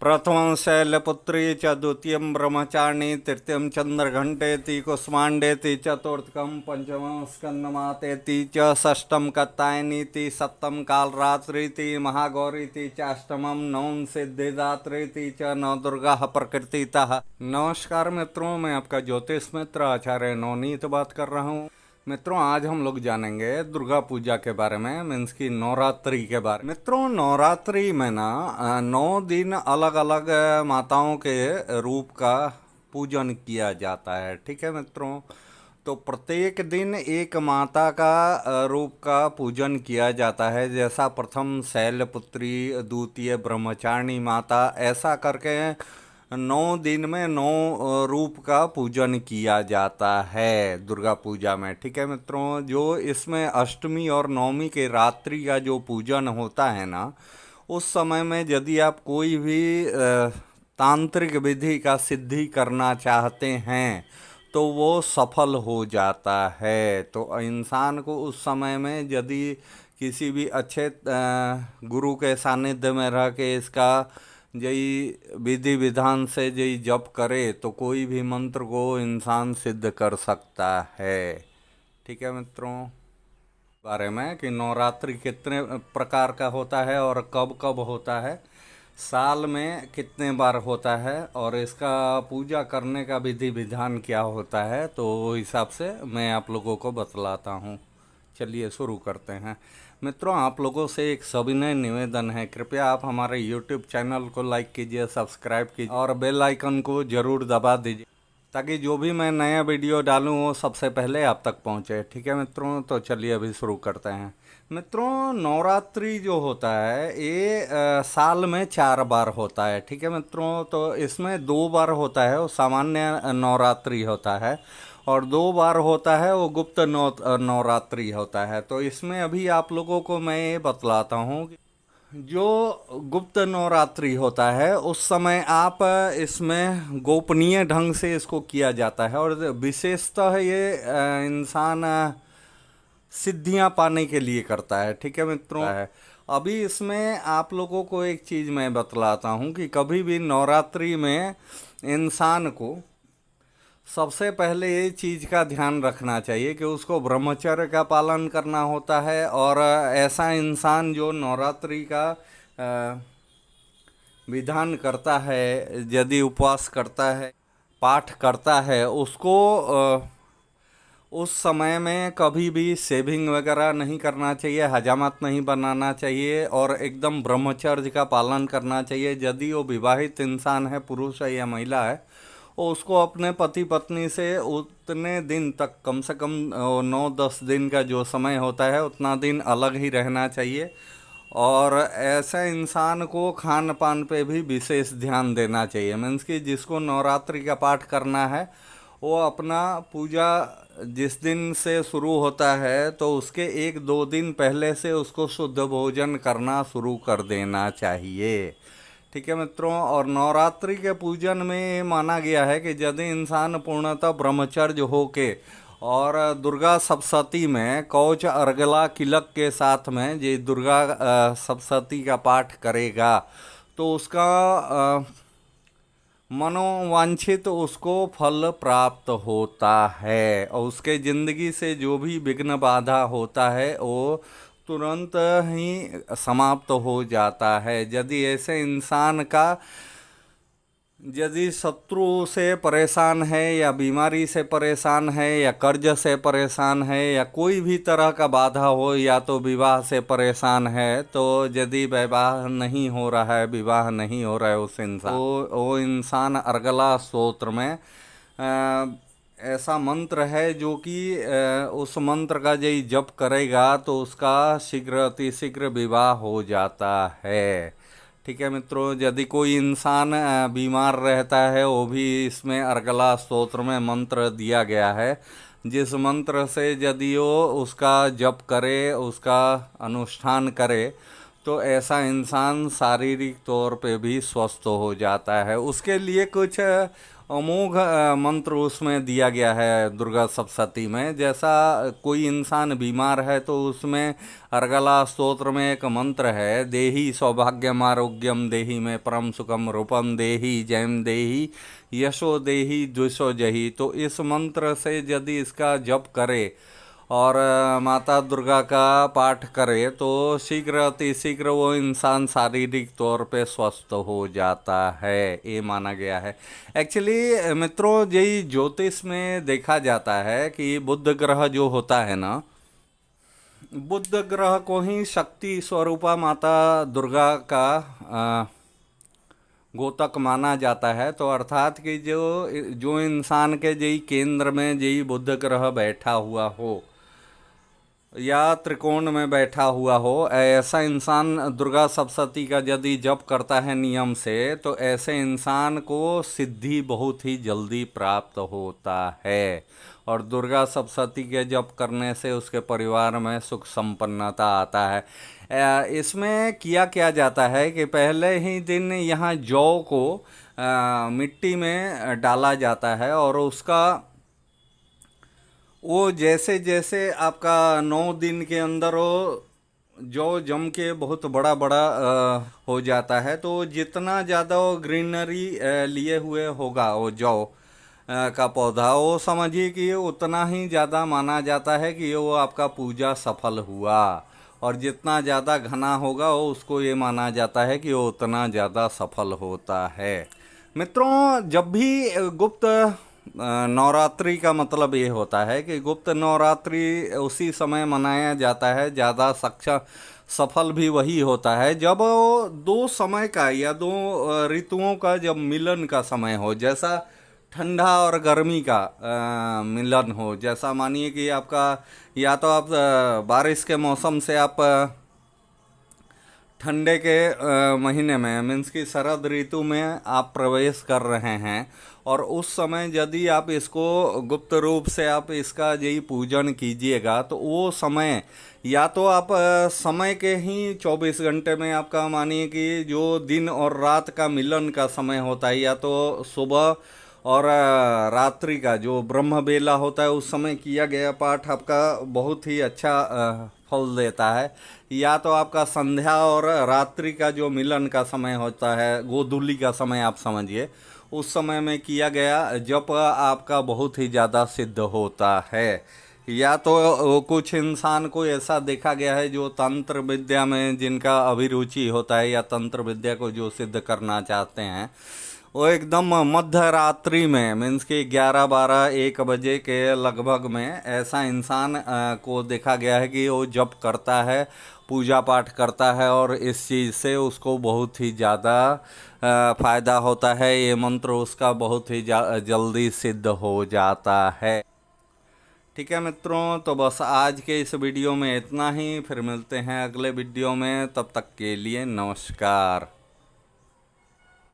प्रथमं शैलपुत्री च द्वितीयं ब्रह्मचारिणी तृतीयं चंद्रघंटेति कुष्मांडेति चतुर्थकं पंचमं स्कंदमातेति च षष्ठं कात्यायनीति सप्तम कालरात्रिति महागौरीति च अष्टमं नवम सिद्धिदात्रीति च नवदुर्गा प्रकृतितः। नमस्कार मित्रों, मैं आपका ज्योतिष मित्र आचार्य नवनीत बात कर रहा हूँ। मित्रों, आज हम लोग जानेंगे दुर्गा पूजा के बारे में, मीन्स की नवरात्रि के बारे में। मित्रों, नवरात्रि में ना 9 दिन अलग अलग माताओं के रूप का पूजन किया जाता है। ठीक है मित्रों, तो प्रत्येक दिन एक माता का रूप का पूजन किया जाता है। जैसा प्रथम शैलपुत्री, द्वितीय ब्रह्मचारिणी माता, ऐसा करके 9 दिन में 9 रूप का पूजन किया जाता है दुर्गा पूजा में। ठीक है मित्रों, जो इसमें अष्टमी और नवमी के रात्रि का जो पूजन होता है ना, उस समय में यदि आप कोई भी तांत्रिक विधि का सिद्धि करना चाहते हैं तो वो सफल हो जाता है। तो इंसान को उस समय में यदि किसी भी अच्छे गुरु के सानिध्य में रह के इसका यही विधि विधान से यही जप करे तो कोई भी मंत्र को इंसान सिद्ध कर सकता है। ठीक है मित्रों, बारे में कि नवरात्रि कितने प्रकार का होता है और कब कब होता है, साल में कितने बार होता है और इसका पूजा करने का विधि विधान क्या होता है, तो वो हिसाब से मैं आप लोगों को बतलाता हूँ। चलिए शुरू करते हैं। मित्रों, आप लोगों से एक सविनय निवेदन है, कृपया आप हमारे YouTube चैनल को लाइक कीजिए, सब्सक्राइब कीजिए और बेल आइकन को ज़रूर दबा दीजिए ताकि जो भी मैं नया वीडियो डालूं वो सबसे पहले आप तक पहुंचे। ठीक है मित्रों, तो चलिए अभी शुरू करते हैं। मित्रों, नवरात्रि जो होता है ये साल में 4 बार होता है। ठीक है मित्रों, तो इसमें 2 बार होता है वो सामान्य नवरात्रि होता है और 2 बार होता है वो गुप्त नवरात्रि होता है। तो इसमें अभी आप लोगों को मैं ये बतलाता हूँ कि जो गुप्त नवरात्रि होता है उस समय आप इसमें गोपनीय ढंग से इसको किया जाता है और विशेषतः ये इंसान सिद्धियां पाने के लिए करता है। ठीक है मित्रों, अभी इसमें आप लोगों को एक चीज़ मैं बतलाता हूँ कि कभी भी नवरात्रि में इंसान को सबसे पहले ये चीज़ का ध्यान रखना चाहिए कि उसको ब्रह्मचर्य का पालन करना होता है। और ऐसा इंसान जो नवरात्रि का विधान करता है, यदि उपवास करता है, पाठ करता है, उसको उस समय में कभी भी सेविंग वगैरह नहीं करना चाहिए, हजामत नहीं बनाना चाहिए और एकदम ब्रह्मचर्य का पालन करना चाहिए। यदि वो विवाहित इंसान है, पुरुष है या महिला है, उसको अपने पति पत्नी से उतने दिन तक, कम से कम 9-10 दिन का जो समय होता है उतना दिन अलग ही रहना चाहिए। और ऐसे इंसान को खान पान पे भी विशेष ध्यान देना चाहिए। मीन्स कि जिसको नवरात्रि का पाठ करना है वो अपना पूजा जिस दिन से शुरू होता है तो उसके 1-2 दिन पहले से उसको शुद्ध भोजन करना शुरू कर देना चाहिए। ठीक है मित्रों, और नवरात्रि के पूजन में माना गया है कि यदि इंसान पूर्णतः ब्रह्मचर्य होके और दुर्गा सप्तशती में कौच अर्गला किलक के साथ में ये दुर्गा सप्तशती का पाठ करेगा तो उसका मनोवांछित उसको फल प्राप्त होता है और उसके ज़िंदगी से जो भी विघ्न बाधा होता है वो तुरंत ही समाप्त हो जाता है। यदि ऐसे इंसान का यदि शत्रु से परेशान है या बीमारी से परेशान है या कर्ज से परेशान है या कोई भी तरह का बाधा हो या तो विवाह से परेशान है, तो यदि विवाह नहीं हो रहा है, विवाह नहीं हो रहा है उस इंसान वो इंसान अर्गला स्तोत्र में ऐसा मंत्र है जो कि उस मंत्र का यदि जप करेगा तो उसका शीघ्र अतिशीघ्र विवाह हो जाता है। ठीक है मित्रों, यदि कोई इंसान बीमार रहता है वो भी इसमें अर्गला स्तोत्र में मंत्र दिया गया है, जिस मंत्र से यदि वो उसका जप करे, उसका अनुष्ठान करे तो ऐसा इंसान शारीरिक तौर पे भी स्वस्थ हो जाता है। उसके लिए कुछ अमोघ मंत्र उसमें दिया गया है दुर्गा सप्तशती में। जैसा कोई इंसान बीमार है तो उसमें अर्गला स्तोत्र में एक मंत्र है, देहि सौभाग्यम आरोग्यम देहि में परम सुखम रूपम देहि जयम देहि यशो देहि द्विषो जहि। तो इस मंत्र से यदि इसका जप करे और माता दुर्गा का पाठ करे तो शीघ्र अतिशीघ्र वो इंसान शारीरिक तौर पे स्वस्थ हो जाता है, ये माना गया है। एक्चुअली मित्रों, यही ज्योतिष में देखा जाता है कि बुध ग्रह जो होता है ना, बुध ग्रह को ही शक्ति स्वरूपा माता दुर्गा का गोतक माना जाता है। तो अर्थात कि जो इंसान के यही केंद्र में यही बुध ग्रह बैठा हुआ हो या त्रिकोण में बैठा हुआ हो, ऐसा इंसान दुर्गा सप्तशती का यदि जप करता है नियम से, तो ऐसे इंसान को सिद्धि बहुत ही जल्दी प्राप्त होता है। और दुर्गा सप्तशती के जप करने से उसके परिवार में सुख संपन्नता आता है। इसमें किया क्या जाता है कि पहले ही दिन यहाँ जौ को मिट्टी में डाला जाता है और उसका वो जैसे जैसे आपका 9 दिन के अंदर वो जौ जम के बहुत बड़ा बड़ा हो जाता है। तो जितना ज़्यादा वो ग्रीनरी लिए हुए होगा वो जौ का पौधा, वो समझिए कि उतना ही ज़्यादा माना जाता है कि वो आपका पूजा सफल हुआ। और जितना ज़्यादा घना होगा वो उसको ये माना जाता है कि वो उतना ज़्यादा सफल होता है। मित्रों, जब भी गुप्त नवरात्रि का मतलब ये होता है कि गुप्त नवरात्रि उसी समय मनाया जाता है, ज़्यादा सफल भी वही होता है जब दो समय का या दो ऋतुओं का जब मिलन का समय हो। जैसा ठंडा और गर्मी का मिलन हो। जैसा मानिए कि आपका या तो आप बारिश के मौसम से आप ठंडे के महीने में मीन्स कि शरद ऋतु में आप प्रवेश कर रहे हैं, और उस समय यदि आप इसको गुप्त रूप से आप इसका यही पूजन कीजिएगा तो वो समय या तो आप समय के ही 24 घंटे में आपका मानिए कि जो दिन और रात का मिलन का समय होता है, या तो सुबह और रात्रि का जो ब्रह्म बेला होता है उस समय किया गया पाठ आपका बहुत ही अच्छा फल देता है। या तो आपका संध्या और रात्रि का जो मिलन का समय होता है, गोधूली का समय आप समझिए, उस समय में किया गया जप आपका बहुत ही ज़्यादा सिद्ध होता है। या तो कुछ इंसान को ऐसा देखा गया है जो तंत्र विद्या में जिनका अभिरुचि होता है या तंत्र विद्या को जो सिद्ध करना चाहते हैं, वो एकदम मध्य रात्रि में मीन्स कि 11-12-1 बजे के लगभग में ऐसा इंसान को देखा गया है कि वो जप करता है, पूजा पाठ करता है, और इस चीज़ से उसको बहुत ही ज़्यादा फ़ायदा होता है। ये मंत्र उसका बहुत ही जल्दी सिद्ध हो जाता है। ठीक है मित्रों, तो बस आज के इस वीडियो में इतना ही। फिर मिलते हैं अगले वीडियो में, तब तक के लिए नमस्कार।